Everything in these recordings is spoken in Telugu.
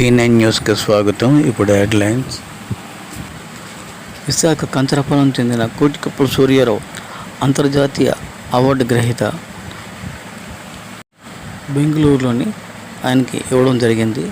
V9 న్యూస్కి స్వాగతం. ఇప్పుడు హెడ్లైన్స్. విశాఖ కంచరపాలెం చెందిన కోటికప్పుల సూర్యారావు అంతర్జాతీయ అవార్డు గ్రహీత. బెంగళూరులోని ఆయనకి ఇవ్వడం జరిగింది.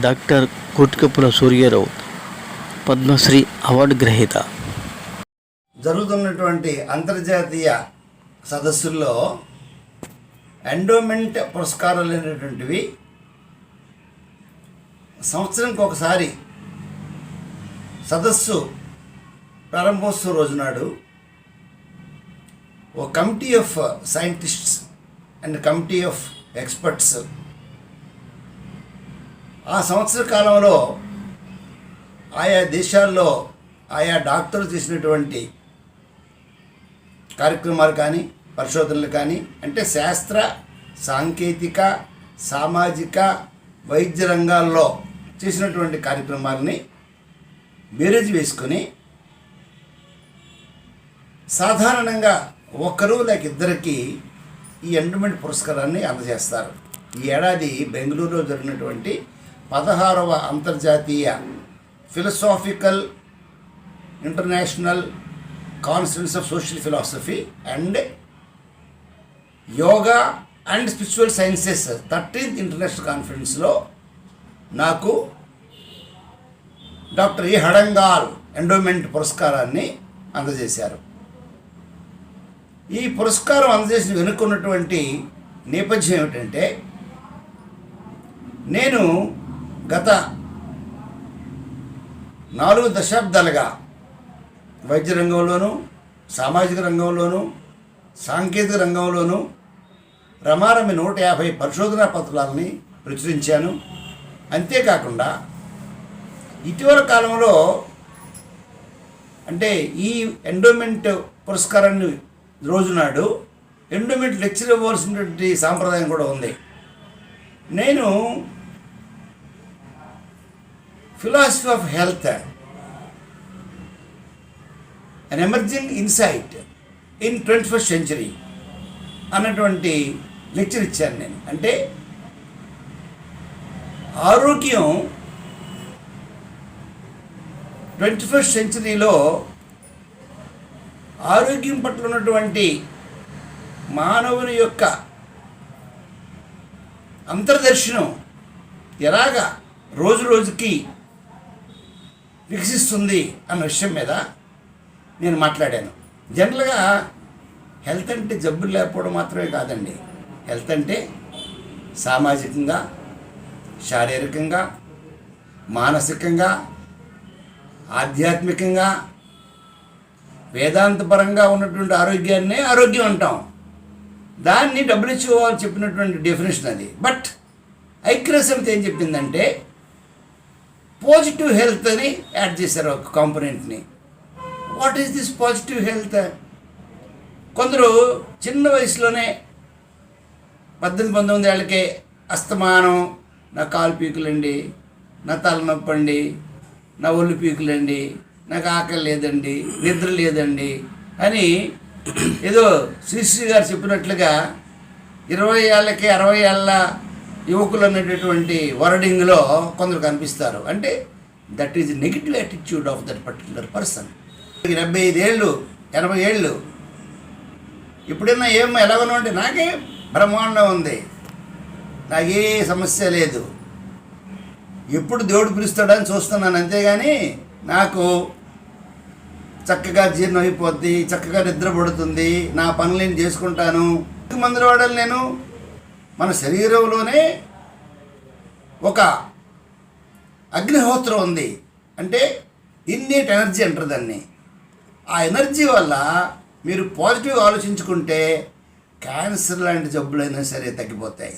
డాక్టర్ కోటికప్పుల సూర్యారావు పద్మశ్రీ అవార్డు గ్రహీత. జరుగుతున్నటువంటి అంతర్జాతీయ సదస్సుల్లో ఎండోమెంట్ పురస్కారాలు అనేటువంటివి సంవత్సరానికి ఒకసారి సదస్సు ప్రారంభోత్సవ రోజు నాడు ఓ committee of scientists and committee of experts ఆ సంవత్సర కాలంలో ఆయా దేశాల్లో ఆయా డాక్టర్లు చేసినటువంటి కార్యక్రమాలు కానీ పరిశోధనలు కానీ అంటే శాస్త్ర సాంకేతిక సామాజిక వైద్య రంగాల్లో చేసినటువంటి కార్యక్రమాలని బేరేజ్ వేసుకొని సాధారణంగా ఒకరు లేక ఇద్దరికి ఈ ఎండోమెంట్ పురస్కారాన్ని అందజేస్తారు. ఈ ఏడాది బెంగళూరులో జరిగినటువంటి 16వ అంతర్జాతీయ philosophical international conference of social philosophy and yoga and spiritual sciences 13th international కాన్ఫరెన్స్లో నాకు డాక్టర్ ఏ హడంగాల్ ఎండోమెంట్ పురస్కారాన్ని అందజేశారు. ఈ పురస్కారం అందజేసి వెనుకున్నటువంటి నేపథ్యం ఏమిటంటే, నేను గత 4 దశాబ్దాలుగా వైద్య రంగంలోనూ సామాజిక రంగంలోనూ సాంకేతిక రంగంలోనూ రమారమి 150 పరిశోధనా పత్రాలని ప్రచురించాను. అంతేకాకుండా ఇటీవల కాలంలో అంటే ఈ ఎండోమెంట్ పురస్కారాన్ని రోజునాడు ఎండోమెంట్ లెక్చర్ ఇవ్వాల్సినటువంటి సాంప్రదాయం కూడా ఉంది. నేను philosophy of health an emerging insight in 21st century అన్నటువంటి లెక్చర్ ఇచ్చాను నేను. అంటే ఆరోగ్యం 21st సెంచరీలో ఆరోగ్యం పట్ల ఉన్నటువంటి మానవుని యొక్క అంతర్దర్శనం ఎలాగా రోజు రోజుకి వికసిస్తుంది అన్న విషయం మీద నేను మాట్లాడాను. జనరల్గా హెల్త్ అంటే జబ్బులు లేకపోవడం మాత్రమే కాదండి. హెల్త్ అంటే సామాజికంగా, శారీరకంగా, మానసికంగా, ఆధ్యాత్మికంగా, వేదాంతపరంగా ఉన్నటువంటి ఆరోగ్యాన్నే ఆరోగ్యం అంటాం. దాన్ని WHO వాళ్ళు చెప్పినటువంటి డెఫినేషన్ అది. బట్ ఐక్యరాజ్యసమితి ఏం చెప్పిందంటే పాజిటివ్ హెల్త్ అని యాడ్ చేశారు ఒక కాంపోనెంట్ని. What is this positive health? కొందరు చిన్న వయసులోనే 18-19 ఏళ్ళకే అస్తమానం నా కాలు పీకులండి, నా తలనొప్పి అండి, నా ఒళ్ళు పీకులండి, నాకు ఆకలి లేదండి, నిద్ర లేదండి అని ఏదో శ్రీశ్రీ గారు చెప్పినట్లుగా 20 ఏళ్ళకి 60 ఏళ్ళ యువకులు అనేటటువంటి వర్డింగ్లో కొందరు కనిపిస్తారు. అంటే that is negative attitude of that particular person. 75 ఏళ్ళు 80 ఏళ్ళు ఇప్పుడైనా ఏమో ఎలాగనో అంటే నాకే బ్రహ్మాండం ఉంది, నాకే సమస్య లేదు, ఎప్పుడు దేవుడు పిలుస్తాడని చూస్తున్నాను. అంతేగాని నాకు చక్కగా జీర్ణం అయిపోద్ది, చక్కగా నిద్ర పడుతుంది, నా పనులు నేను చేసుకుంటాను. మందులు వాడాలి నేను. మన శరీరంలోనే ఒక అగ్నిహోత్రం ఉంది. అంటే ఇన్నేట్ ఎనర్జీ అంటారు దాన్ని. ఆ ఎనర్జీ వల్ల మీరు పాజిటివ్గా ఆలోచించుకుంటే క్యాన్సర్ లాంటి జబ్బులైనా సరే తగ్గిపోతాయి.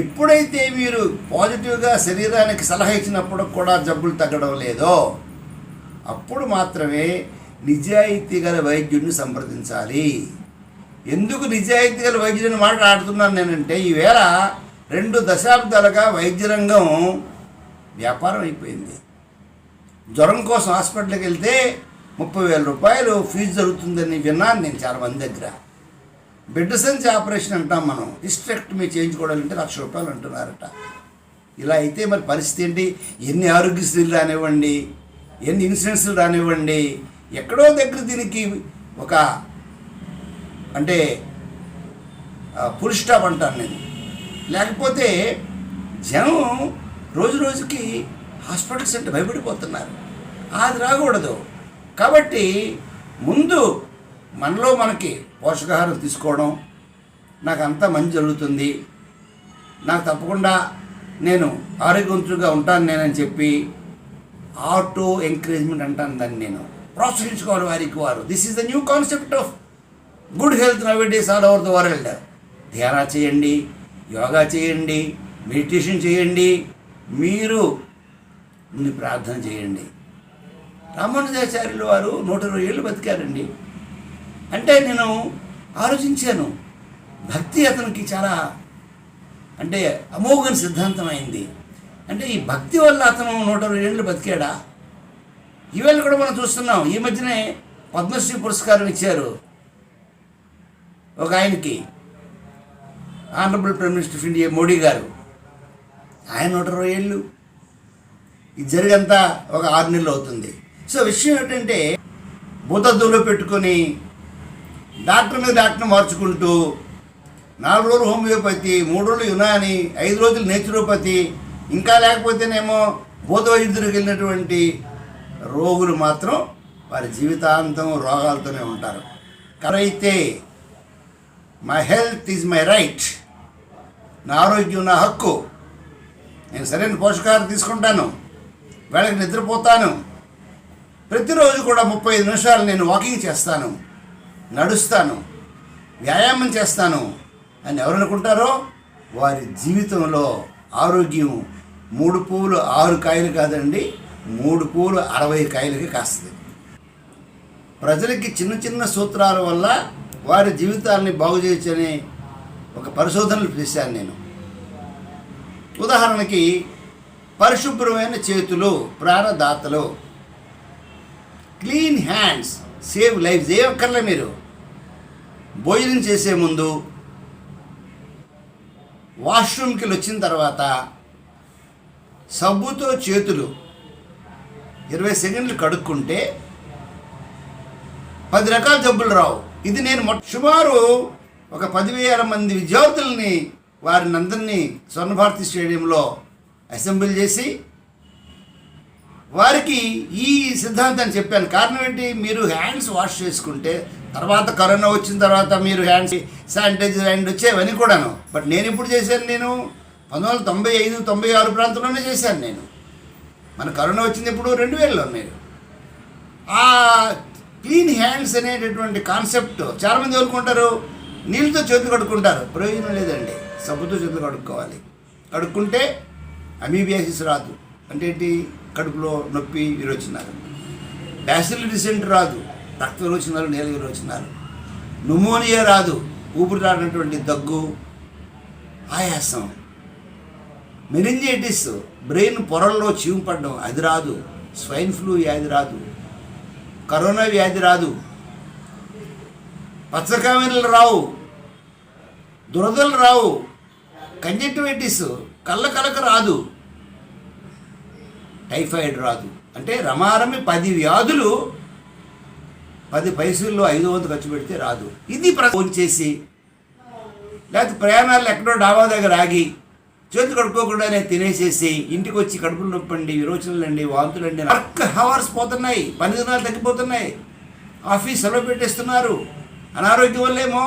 ఎప్పుడైతే మీరు పాజిటివ్గా శరీరానికి సలహా ఇచ్చినప్పుడు కూడా జబ్బులు తగ్గడం లేదో అప్పుడు మాత్రమే నిజాయితీ గల వైద్యుడిని సంప్రదించాలి. ఎందుకు నిజాయితీ గల వైద్యుడిని మాట్లాడుతున్నాను నేనంటే, ఈవేళ 2 దశాబ్దాలుగా వైద్య రంగం వ్యాపారం అయిపోయింది. జ్వరం కోసం హాస్పిటల్కి వెళ్తే 30,000 రూపాయలు ఫీజు జరుగుతుందని విన్నాను నేను చాలా మంది దగ్గర. బిడ్డ సంచి ఆపరేషన్ అంటాం మనం, హిస్టెక్టమీ చేయించుకోవాలంటే 1,00,000 రూపాయలు అంటున్నారట. ఇలా అయితే మరి పరిస్థితి ఏంటి? ఎన్ని ఆరోగ్యశ్రీలు రానివ్వండి, ఎన్ని ఇన్సూరెన్స్లు రానివ్వండి, ఎక్కడో దగ్గర దీనికి ఒక అంటే ఫుల్ స్టాప్ అంటాను నేను. లేకపోతే జనం రోజు రోజుకి హాస్పిటల్స్ అంటే భయపడిపోతున్నారు. అది రాకూడదు. కాబట్టి ముందు మనలో మనకి పోషకాహారం తీసుకోవడం, నాకు అంతా మంచి జరుగుతుంది, నాకు తప్పకుండా నేను ఆరోగ్యవంతుడిగా ఉంటాను నేనని చెప్పి ఆటో ఎంకరేజ్మెంట్ అంటాను దాన్ని. నేను ప్రోత్సహించుకోవాలి వారికి వారు. This is the new concept of good health now days all over the world. ధ్యానం చేయండి, యోగా చేయండి, మెడిటేషన్ చేయండి, మీరు ప్రార్థన చేయండి. రామానుజాచార్యులు వారు 120 ఏళ్ళు బతికారండి. అంటే నేను ఆలోచించాను, భక్తి అతనికి చాలా అంటే అమోఘన సిద్ధాంతం అయింది. అంటే ఈ భక్తి వల్ల అతను 120 ఏళ్ళు బతికాడా? ఈవేళ కూడా మనం చూస్తున్నాం. ఈ మధ్యనే పద్మశ్రీ పురస్కారం ఇచ్చారు ఒక ఆయనకి, honourable prime minister of India Modi గారు. ఆయన 120 ఏళ్ళు. ఇది జరిగంతా ఒక 6 నెలలు అవుతుంది. సో విషయం ఏంటంటే, భూతద్దులో పెట్టుకొని డాక్టర్ మీద డాక్టర్ మార్చుకుంటూ 4 రోజులు హోమియోపతి, 3 రోజులు యునాని, 5 రోజులు నేచురోపతి, ఇంకా లేకపోతేనేమో భూత వైద్యుడికి వెళ్ళినటువంటి రోగులు మాత్రం వారి జీవితాంతం రోగాలతోనే ఉంటారు. అయితే my health is my right, నా ఆరోగ్యం నా హక్కు, నేను సరైన పోషకాహారం తీసుకుంటాను, వేళకి నిద్రపోతాను, ప్రతిరోజు కూడా 35 నిమిషాలు నేను వాకింగ్ చేస్తాను, నడుస్తాను, వ్యాయామం చేస్తాను అని ఎవరు అనుకుంటారో వారి జీవితంలో ఆరోగ్యం 3 పువ్వులు 6 కాయలు కాదండి, 3 పువ్వులు 60 కాయలకి కాస్తుంది. ప్రజలకి చిన్న చిన్న సూత్రాల వల్ల వారి జీవితాలని బాగు చేయొచ్చని ఒక పరిశోధనలు చేశాను నేను. ఉదాహరణకి పరిశుభ్రమైన చేతులు ప్రాణదాతలు, క్లీన్ హ్యాండ్స్ సేవ్ లైఫ్స్. ఏ ఒక్కర్లే మీరు భోజనం చేసే ముందు, వాష్రూమ్కి వచ్చిన తర్వాత సబ్బుతో చేతులు 20 సెకండ్లు కడుక్కుంటే 10 రకాల జబ్బులు రావు. ఇది నేను సుమారు ఒక 10,000 మంది విద్యార్థుల్ని వారిని అందరినీ స్వర్ణభారతి స్టేడియంలో అసెంబ్లీ చేసి వారికి ఈ సిద్ధాంతాన్ని చెప్పాను. కారణం ఏంటి? మీరు హ్యాండ్స్ వాష్ చేసుకుంటే తర్వాత కరోనా వచ్చిన తర్వాత మీరు హ్యాండ్స్ శానిటైజర్ హ్యాండ్ వచ్చేవని కూడాను. బట్ నేను ఇప్పుడు చేశాను, నేను 1995-96 ప్రాంతంలోనే చేశాను నేను. మన కరోనా వచ్చింది ఇప్పుడు 2000లో. నేను ఆ క్లీన్ హ్యాండ్స్ అనేటటువంటి కాన్సెప్ట్ చాలామంది కోరుకుంటారు, నీళ్ళతో చేతులు కడుక్కుంటారు. ప్రయోజనం లేదండి, సబ్బుతో చేతులు కడుక్కోవాలి. కడుక్కుంటే అమీబియాసిస్ రాదు. అంటే ఏంటి? కడుపులో నొప్పి, విరోచనాలు. బ్యాసిల్ డిసెంట్ రాదు, రక్త విరోచనాలు, నేల విరోచనాలు. న్యూమోనియా రాదు, ఊపిరిరానటువంటి దగ్గు, ఆయాసం. మెనింజైటిస్, బ్రెయిన్ పొరల్లో చీము పడడం, అది రాదు. స్వైన్ ఫ్లూ వ్యాధి రాదు, కరోనా వ్యాధి రాదు, పచ్చకామెరలు రావు, దురదలు రావు, కంజక్టివైటిస్ కళ్ళ కలక రాదు, టైఫాయిడ్ రాదు. అంటే రమారమి 10 వ్యాధులు 10 పైసల్లో 500 ఖర్చు పెడితే రాదు. ఇది ఫోన్ చేసి లేకపోతే ప్రయాణాలు ఎక్కడో డాబా దగ్గర ఆగి చేతులు కడుక్కోకుండానే తినేసేసి ఇంటికి వచ్చి కడుపులు నొప్పండి, విరోచనలండి, వాంతులండి, వర్క్ హవర్స్ పోతున్నాయి, 10 దినాలు తగ్గిపోతున్నాయి, ఆఫీస్ సెలవు పెట్టేస్తున్నారు. అనారోగ్యం వల్లేమో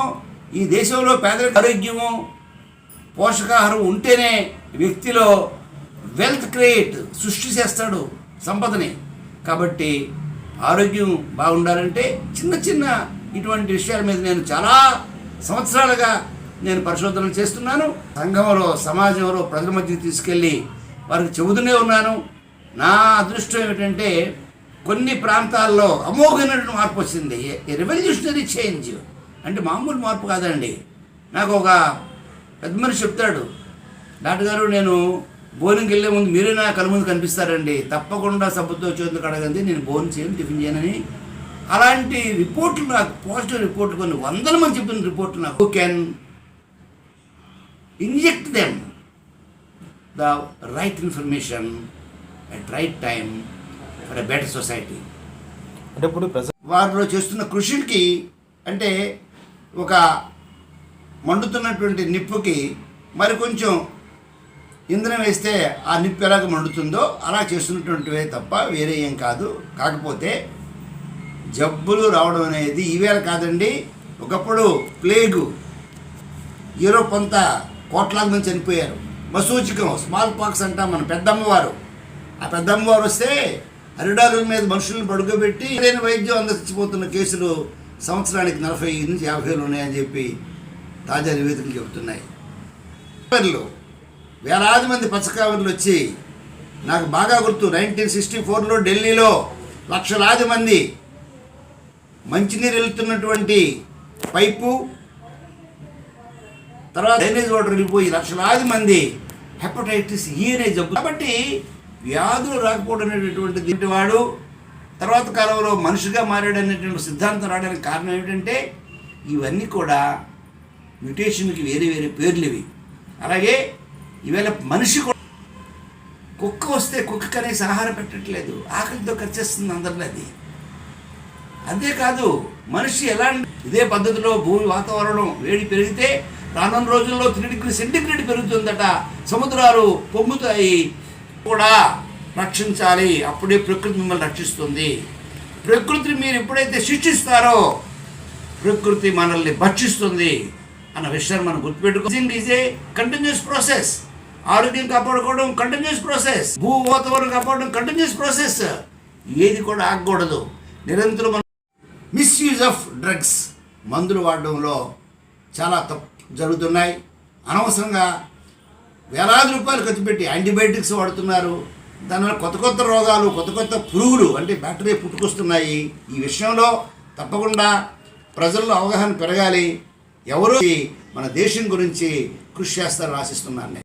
ఈ దేశంలో పేదరిక ఆరోగ్యము పోషకాహారం ఉంటేనే వ్యక్తిలో వెల్త్ క్రియేట్ సృష్టి చేస్తాడు సంపదని. కాబట్టి ఆరోగ్యం బాగుండాలంటే చిన్న చిన్న ఇటువంటి విషయాల మీద నేను చాలా సంవత్సరాలుగా నేను పరిశోధనలు చేస్తున్నాను. సంఘంలో, సమాజంలో ప్రజల మధ్యకి తీసుకెళ్ళి వారికి చెబుతూనే ఉన్నాను. నా అదృష్టం ఏమిటంటే కొన్ని ప్రాంతాల్లో అమోఘమైనటువంటి మార్పు వచ్చింది. రెవల్యూషనరీ చేంజ్ అంటే మామూలు మార్పు కాదండి. నాకు ఒక పెద్ద మనిషి చెప్తాడు, డాక్టర్ గారు నేను భోజనంకి వెళ్ళే ముందు మీరే నా కళ్ళ ముందు కనిపిస్తారండి, తప్పకుండా సబ్బుతో చేతులు కడగండి, నేను భోజనం చేయను, టిఫిన్ చేయనని. అలాంటి రిపోర్ట్లు నాకు, పాజిటివ్ రిపోర్ట్లు కొన్ని 100 మంది చెప్పిన రిపోర్ట్లు నాకు. You can inject them the right information at right time for a better society. అంటే ఇప్పుడు వారిలో చేస్తున్న కృషికి అంటే ఒక మండుతున్నటువంటి నిప్పుకి మరి కొంచెం ఇంధనం వేస్తే ఆ నిప్పు ఎలాగ మండుతుందో అలా చేస్తున్నటువంటివే తప్ప వేరే ఏం కాదు. కాకపోతే జబ్బులు రావడం అనేది ఈవేళ కాదండి. ఒకప్పుడు ప్లేగు, యూరోప్ అంతా కోట్లాది మంది చనిపోయారు. మసూచికం, స్మాల్ పాక్స్ అంటాం మన పెద్దమ్మవారు. ఆ పెద్దమ్మవారు వస్తే అరిడాకుల మీద మనుషులను పడుకోబెట్టి లేని వైద్యం అందించిపోతున్న కేసులు సంవత్సరానికి 40 నుంచి 50 ఉన్నాయని చెప్పి తాజా నివేదికలు చెబుతున్నాయి. వేలాది మంది పచ్చకావర్లు వచ్చి, నాకు బాగా గుర్తు 1964లో ఢిల్లీలో లక్షలాది మంది మంచినీరు వెళ్తున్నటువంటి పైపు, తర్వాత డ్రైనేజ్ వాటర్ వెళ్ళిపోయి లక్షలాది మంది హెపటైటిస్ ఈ అనే జబ్బు. కాబట్టి వ్యాధులు రాకపోవడం అనేటటువంటి వాడు తర్వాత కాలంలో మనిషిగా మారాడనేటువంటి సిద్ధాంతం రావడానికి కారణం ఏమిటంటే ఇవన్నీ కూడా మ్యుటేషన్కి వేరే వేరే పేర్లు ఇవి. అలాగే ఈవేళ మనిషి కుక్క వస్తే కుక్క కనీసం ఆహారం పెట్టట్లేదు, ఆకలితో ఖర్చేస్తుంది అందరిలో. అది అంతేకాదు మనిషి ఎలా ఇదే పద్ధతిలో భూమి వాతావరణం వేడి పెరిగితే రానున్న రోజుల్లో 3 డిగ్రీ సెంటీగ్రేడ్ పెరుగుతుందట, సముద్రాలు పొంగుతాయి. కూడా రక్షించాలి, అప్పుడే ప్రకృతి మిమ్మల్ని రక్షిస్తుంది. ప్రకృతిని మీరు ఎప్పుడైతే శిక్షిస్తారో ప్రకృతి మనల్ని భక్షిస్తుంది అన్న విషయాన్ని మనం గుర్తుపెట్టుకోవాలి. Is a continuous process. ఆరోగ్యం కాపాడుకోవడం కంటిన్యూస్ ప్రాసెస్, భూ వాతావరణం కాపాడడం కంటిన్యూస్ ప్రాసెస్. ఏది కూడా ఆగకూడదు. నిరంతరం మనం మిస్యూజ్ ఆఫ్ డ్రగ్స్, మందులు వాడడంలో చాలా తప్పు జరుగుతున్నాయి. అనవసరంగా వేలాది రూపాయలు ఖర్చు పెట్టి యాంటీబయాటిక్స్ వాడుతున్నారు. దానివల్ల కొత్త కొత్త రోగాలు, కొత్త కొత్త పురుగులు అంటే బ్యాక్టీరియా పుట్టుకొస్తున్నాయి. ఈ విషయంలో తప్పకుండా ప్రజల్లో అవగాహన పెరగాలి. ఎవరు మన దేశం గురించి కృషి చేస్తారని ఆశిస్తున్నాను నేను.